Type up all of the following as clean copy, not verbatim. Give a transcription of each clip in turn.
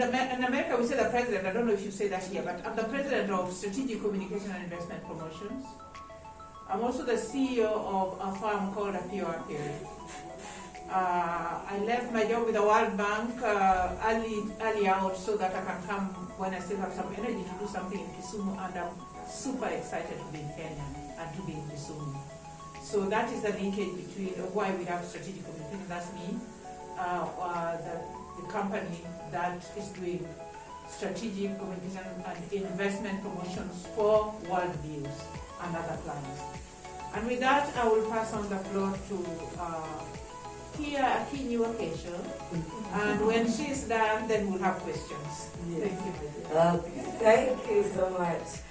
in America, we say the president. I don't know if you say that here, but I'm the president of Strategic Communication and Investment Promotions. I'm also the CEO of a firm called Appear. I left my job with the World Bank early out so that I can come when I still have some energy to do something in Kisumu, and I'm super excited to be in Kenya and to be in Kisumu. So that is the linkage between why we have strategic communication. That's me, the company that is doing strategic communication and investment promotions for World Views and other clients. And with that, I will pass on the floor to Kia Akinyi Wakesho. And when she's done, then we'll have questions. Yes. Thank you. Thank you so much.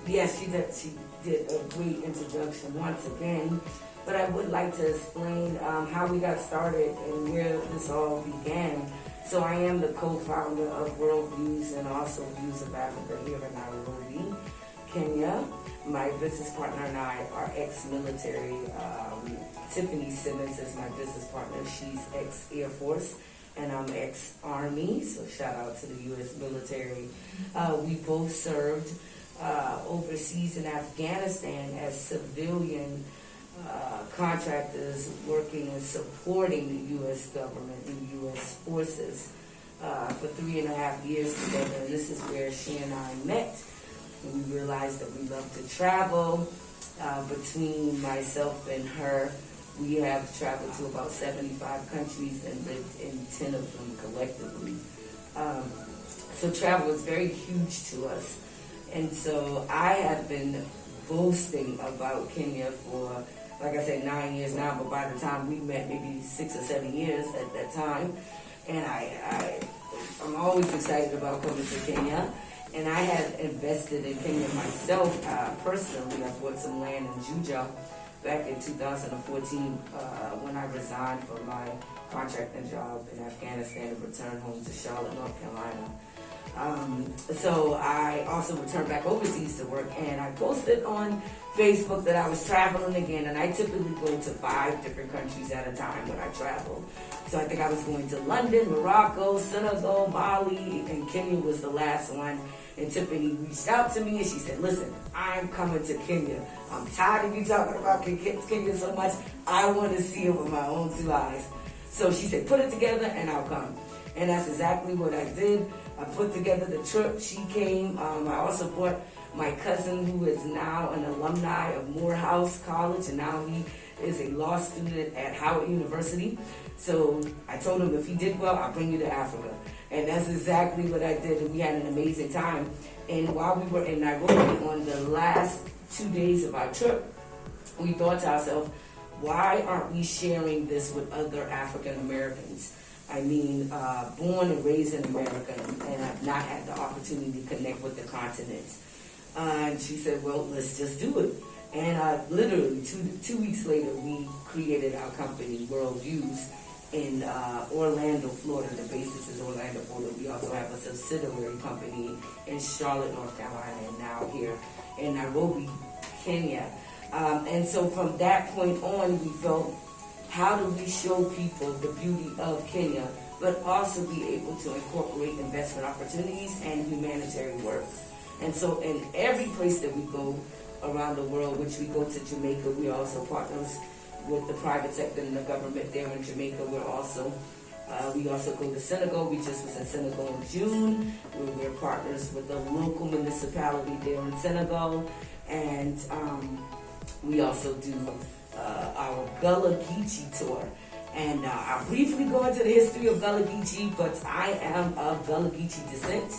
Yes, she did a great introduction once again. But I would like to explain how we got started and where this all began. So I am the co-founder of World Views and also Views of Africa here in Nairobi, Kenya. My business partner and I are ex-military. Tiffany Simmons is my business partner. She's ex-Air Force and I'm ex-Army, so shout out to the U.S. military. We both served overseas in Afghanistan as civilian contractors working and supporting the U.S. government and U.S. forces for 3.5 years together. And this is where she and I met. And we realized that we love to travel. Between myself and her, we have traveled to about 75 countries and lived in 10 of them collectively. So travel is very huge to us. And so I have been boasting about Kenya for, like I said, 9 years now, but by the time we met, maybe 6 or 7 years at that time. And I'm always excited about coming to Kenya. And I had invested in Kenya myself personally. I bought some land in Juja back in 2014 when I resigned from my contracting job in Afghanistan and returned home to Charlotte, North Carolina. So I also returned back overseas to work, and I posted on Facebook that I was traveling again, and I typically go to 5 different countries at a time when I travel. So I think I was going to London, Morocco, Senegal, Mali, and Kenya was the last one. And Tiffany reached out to me and she said, listen, I'm coming to Kenya. I'm tired of you talking about Kenya so much. I want to see it with my own 2 eyes. So she said, put it together and I'll come. And that's exactly what I did. I put together the trip. She came. I also brought my cousin, who is now an alumni of Morehouse College, and now he is a law student at Howard University. So I told him if he did well, I'll bring you to Africa. And that's exactly what I did, and we had an amazing time. And while we were in Nairobi on the last 2 days of our trip, we thought to ourselves, why aren't we sharing this with other African Americans? I mean, born and raised in America and have not had the opportunity to connect with the continent. And she said, well, let's just do it. And literally 2 weeks later, we created our company, World Views, in Orlando, Florida. The basis is Orlando, Florida. We also have a subsidiary company in Charlotte, North Carolina, and now here in Nairobi, Kenya. And so from that point on, we felt, how do we show people the beauty of Kenya, but also be able to incorporate investment opportunities and humanitarian work? And so in every place that we go around the world, which we go to Jamaica, we are also partners with the private sector and the government there in Jamaica. We also go to Senegal. We just was in Senegal in June. We're partners with the local municipality there in Senegal. And we also do our Gullah Geechee tour. And I'll briefly go into the history of Gullah Geechee, but I am of Gullah Geechee descent.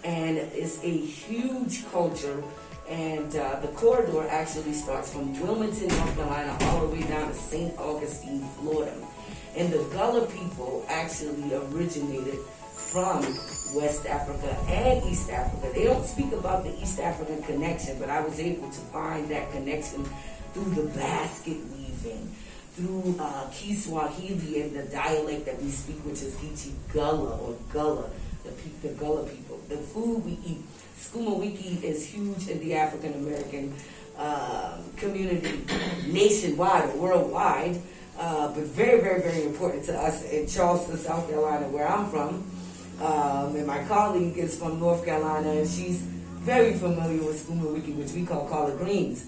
And it's a huge culture. And the corridor actually starts from Wilmington, North Carolina, all the way down to St. Augustine, Florida. And the Gullah people actually originated from West Africa and East Africa. They don't speak about the East African connection, but I was able to find that connection through the basket weaving, through Kiswahili and the dialect that we speak, which is Geechee Gullah or Gullah, the Gullah people. The food we eat. Skuma Wiki is huge in the African American community nationwide or worldwide, but very, very, very important to us in Charleston, South Carolina, where I'm from. And my colleague is from North Carolina, and she's very familiar with Skuma Wiki, which we call collard greens,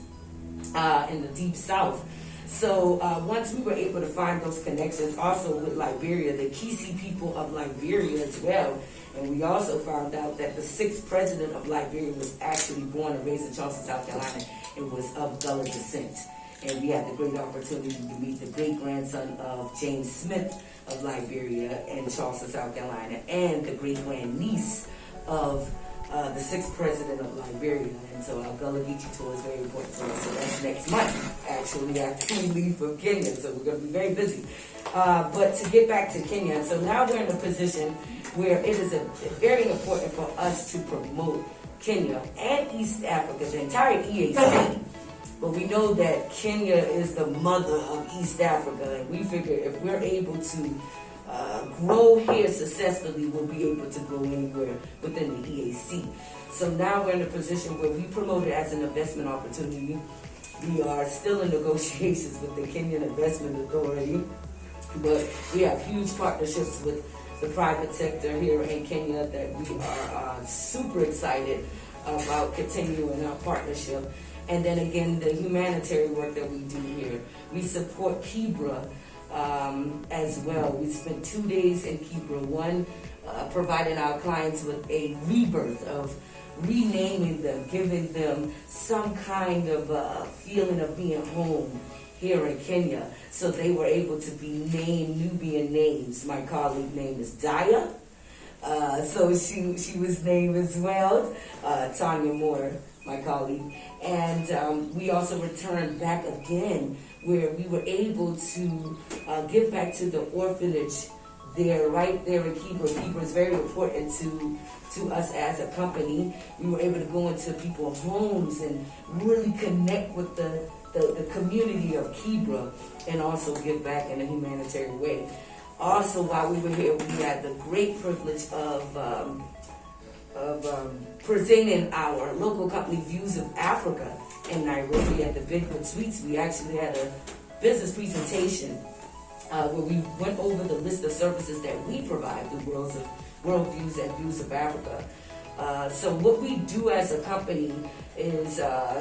in the deep south. So once we were able to find those connections, also with Liberia, the Kisi people of Liberia as well, and we also found out that the 6th president of Liberia was actually born and raised in Charleston, South Carolina, and was of Gullah descent. And we had the great opportunity to meet the great-grandson of James Smith of Liberia in Charleston, South Carolina, and the great-grandniece of the 6th president of Liberia. And so our Gullah Geechee tour is very important to us. So that's next month, actually, after we leave for Kenya. So we're going to be very busy. But to get back to Kenya, so now we're in a position where it is very important for us to promote Kenya and East Africa, the entire EAC. But we know that Kenya is the mother of East Africa, and we figure if we're able to grow here successfully, we'll be able to grow anywhere within the EAC. So now we're in a position where we promote it as an investment opportunity. We are still in negotiations with the Kenyan Investment Authority, but we have huge partnerships with the private sector here in Kenya that we are super excited about continuing our partnership. And then again, the humanitarian work that we do here. We support Kibra as well. We spent 2 days in Kibra, one providing our clients with a rebirth of renaming them, giving them some kind of feeling of being home here in Kenya. So they were able to be named Nubian names. My colleague name is Daya. So she was named as well, Tanya Moore, my colleague. And we also returned back again where we were able to give back to the orphanage there, right there in Kibra. Kibra is very important to us as a company. We were able to go into people's homes and really connect with the community of Kibra and also give back in a humanitarian way. Also, while we were here, we had the great privilege of presenting our local company Views of Africa in Nairobi at the Bigwood Suites. We actually had a business presentation where we went over the list of services that we provide through World Views and Views of Africa. So what we do as a company is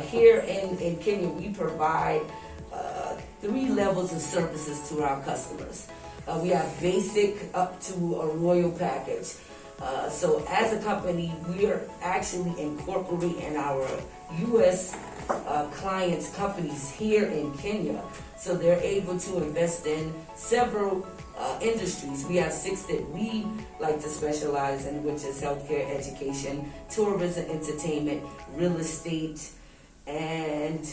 here in Kenya, we provide 3 levels of services to our customers. We have basic up to a royal package. So as a company, we are actually incorporating our U.S. Clients' companies here in Kenya. So they're able to invest in several industries. We have 6 that we like to specialize in, which is healthcare, education, tourism, entertainment, real estate, and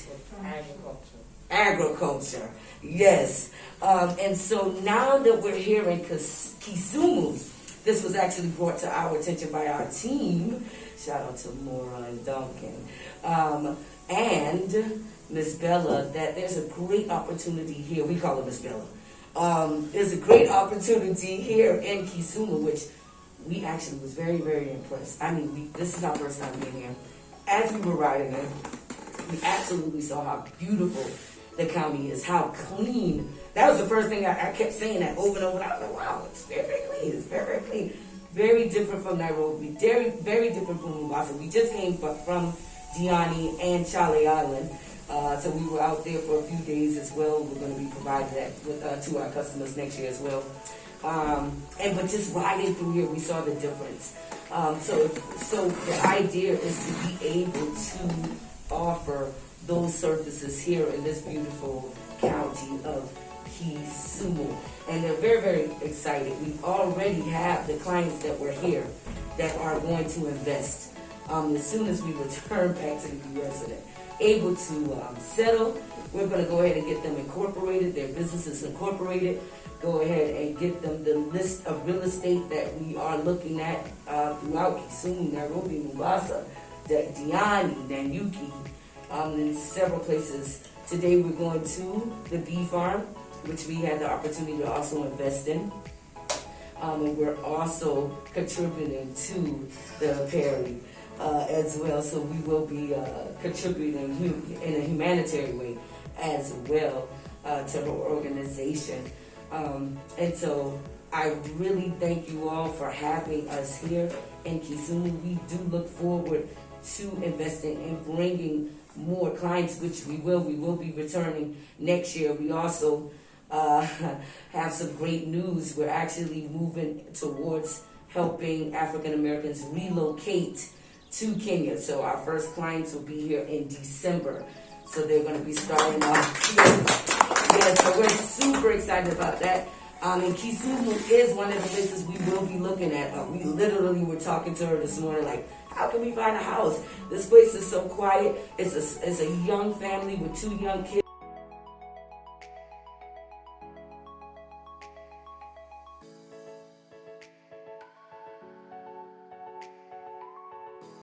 agriculture. Yes. And so now that we're here in Kisumu, this was actually brought to our attention by our team. Shout out to Maura and Duncan. And Miss Bella, that there's a great opportunity here. We call her Miss Bella. There's a great opportunity here in Kisumu, which we actually was very, very impressed. I mean, this is our first time being here. As we were riding it, we absolutely saw how beautiful the county is, how clean. That was the first thing I kept saying that over and over. And I was like, wow, it's very, very clean. It's very, very clean. Very different from Nairobi. Very, very different from Mombasa. We just came from Diani and Chale Island. So we were out there for a few days as well. We're going to be providing that with, to our customers next year as well. But just riding through here, we saw the difference. So the idea is to be able to offer those services here in this beautiful county of Kisumu. And they're very, very excited. We already have the clients that were here that are going to invest. As soon as we return back to the U.S. and able to settle, we're going to go ahead and get them incorporated, their businesses incorporated, go ahead and get them the list of real estate that we are looking at throughout Kisumu, Nairobi, Mombasa, Diani, Nanyuki, in several places. Today we're going to the bee farm, which we had the opportunity to also invest in. And we're also contributing to the Perry as well. So we will be contributing in a humanitarian way as well to her organization. And so I really thank you all for having us here in Kisumu. We do look forward to investing and bringing more clients, which we will. We will be returning next year. We also have some great news. We're actually moving towards helping African Americans relocate to Kenya. So our first clients will be here in December. So they're going to be starting off. Yes, so we're super excited about that. And Kisumu is one of the places we will be looking at. We literally were talking to her this morning, like, how can we find a house? This place is so quiet. It's a young family with 2 young kids.